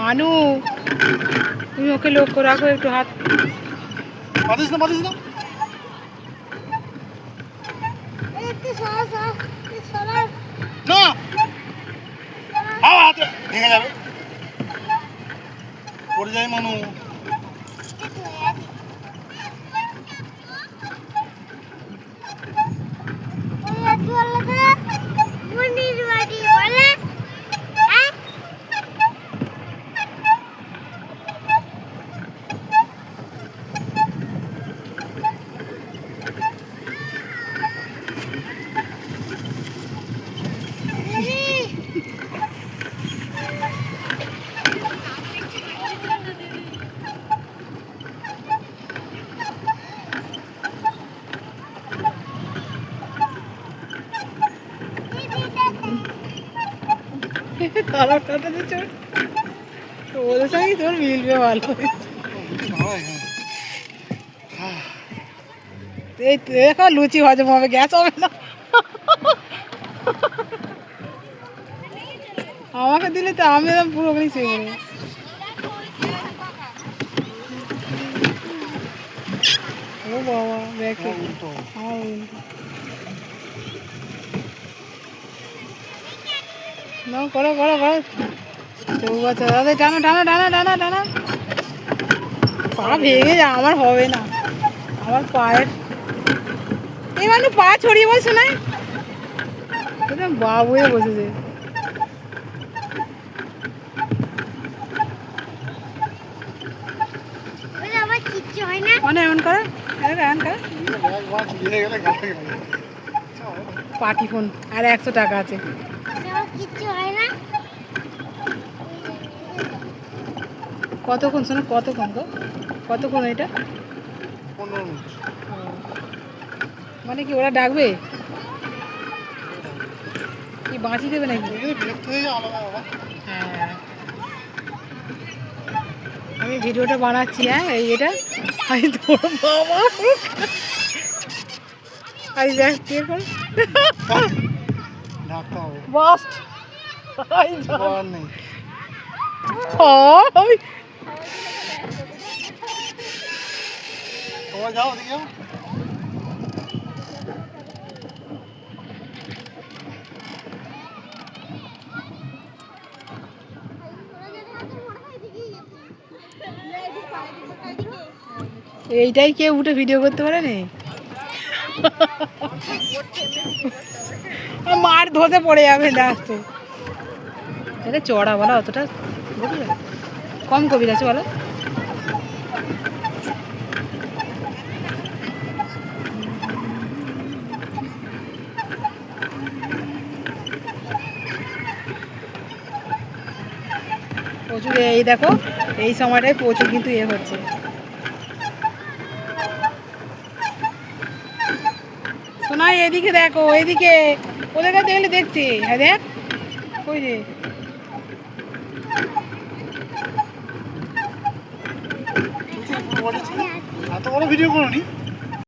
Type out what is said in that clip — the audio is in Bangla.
আনু তুমি ওকে লক্ষ্য রাখো, একটু হাত পারিস না পারিস না। না হাত ভেঙে যাবে, পড়ে যায় মানু। তালাটা দিচ্ছে ওদের সঙ্গে তোর মিলবে ভালো। এই দেখো লুচি হজম হবে, গ্যাস হবে না। আমাকে দিলে তো আমি একদম পুরোপুরি শুয়ে পড়বো। ও বাবা দেখে আমার উল্টো না, করো করো করো, চৌবাচ্চা দাদা টানো টানো টানো টানো টানো, পা ভেঙে যা, আমার হবে না, আমার পায়ের এই মানুষ পা ছড়িয়ে বসে নাই, একদম বাবু হয়ে বসেছে। মানে এমন করে এমন করে পার্টি ফোন আর 100 টাকা আছে। কতক্ষণ শোনো, কতক্ষণ গো, কতক্ষণ এটা? 15 মিনিট। মানে কি ওরা ডাকবে কি বাঁচি দেবে নাকি? হ্যাঁ আমি ভিডিওটা বানাচ্ছি, হ্যাঁ এই এটা আমি তোর বাবা আমি দেখ কে কর বাস্ট নেই। তোমার যাও ওদিকে যাও। এইটাই কেউ উঠে ভিডিও করতে পারে নি, মার ধসে পড়ে যাবে লাস্ট। এটা চড়া বলো, অতটা কম কবির আছে বলো। প্রচুর এই দেখো এই সময়টায় প্রচুর কিন্তু ইয়ে হচ্ছে। শোনা এদিকে দেখো, এদিকে ওদের কাছে দেখলে দেখছি, হ্যাঁ দেখ ওই যে এত বড় ভিডিও করো নি।